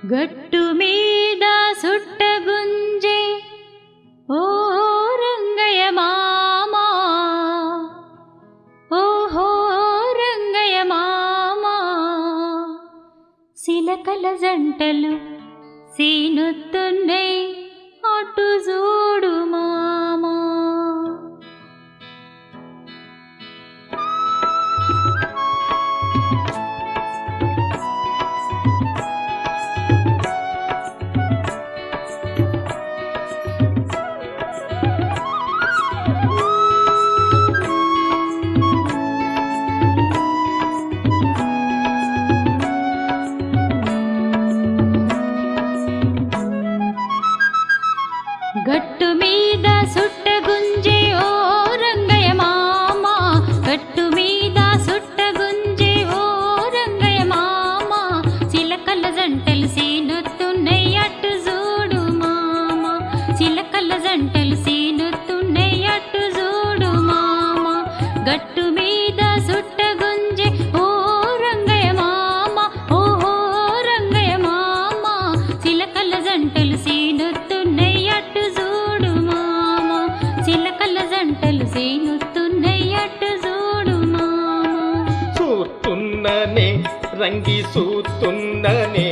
గట్టు మీద సుట్టగుంజే ఓ రంగయ్య మామా, ఓహో రంగయ్య మామా, సిలకల జంటలు సీనుతున్నై అటు చూడు మామా. గట్టు మీద సుట్టగుంజే ఓ రంగయ్య మామా, గట్టు మీద సుట్టగుంజే ఓ రంగయ్య మామా, చిలకల జంటలు సీనుతున్నై అటు చూడు మామా, చిలకల జంటలు సీనుతున్నై అటు చూడు మామా. గట్టు మీద సుట్టగుంజే ఓ రంగయ్య మామా, ఓహో రంగయ్య మామా, చిలకల జంటలు సీనుతున్నై అటు చూడు మామా, చిలకల జంటలు సీనుతున్నై అటు చూడు మామా. చూస్తున్ననే రంగి చూస్తున్ననే,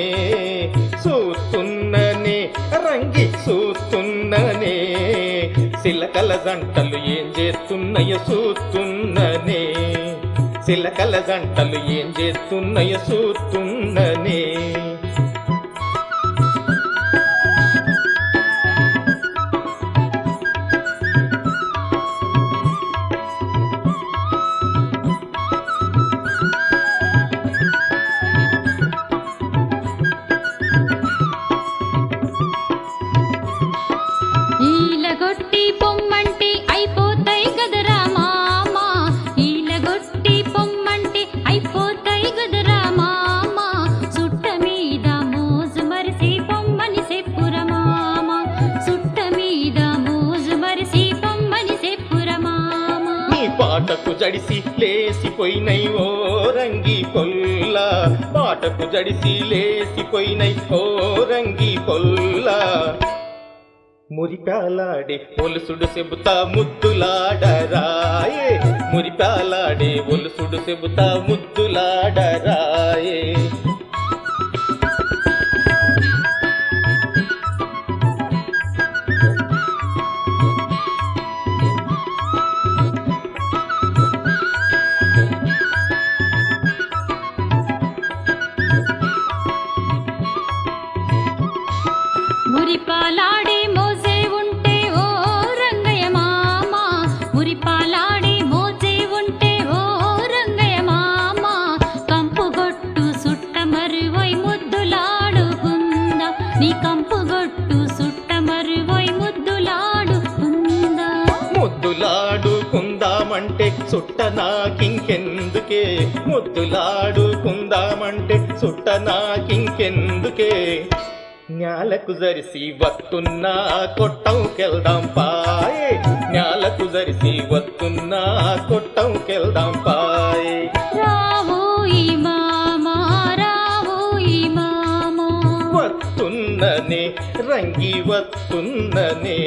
చూస్తున్ననే రంగి చూస్తున్ననే, సిలకల జంటలు ఏం చేస్తున్నాయో చూస్తున్ననే, సిలకల జంటలు ఏం చేస్తున్నాయో చూస్తున్ననే. ఈలగొట్టి పొమ్మంటి అయిపోతాయి గదరా మామా, ఈలగొట్టి పొమ్మంటి అయిపోతాయి గదరా మామా, సుట్ట మీద మోజు మరిసి పొమ్మని చెప్పుర మామా, సుట్ట మీద మోజు మరిసి పొమ్మని చెప్పుర మామా. నీ పాటకు జడిసి లేసిపోయినై ఓ రంగి పొల్ల, పాటకు జడిసి లేసిపోయినై ఓ రంగి పొల్ల, మురిపాలాడే ఒలుసుడు చెబుతా ముద్దులాడరాయే, మురిపాలాడే ఒలుసుడు చెబుతా ముద్దులాడరాయే. మురిపాలాడే మోజే ఉంటే ఓ రంగయ్య మామా, మురిపాలాడే మోజే ఉంటే ఓ రంగయ్య మామా, కంపుగొట్టు సుట్ట మరువై ముద్దులాడుకుందా, నీ కంపుగొట్టు సుట్ట మరువై ముద్దులాడుకుందా. ముద్దులాడుకుందామంటే సుట్ట నాకింకెందుకే, ముద్దులాడుకుందామంటే సుట్ట నాకింకెందుకే, న్యాలకు జరిసి వస్తున్నా కొట్టంకెళ్దాం పాయే, న్యాలకు జరిసి వస్తున్నా కొట్టంకెళ్దాం పాయే. రావోయి మామా, రావోయి మామా, వస్తున్ననే రంగి వస్తున్ననే.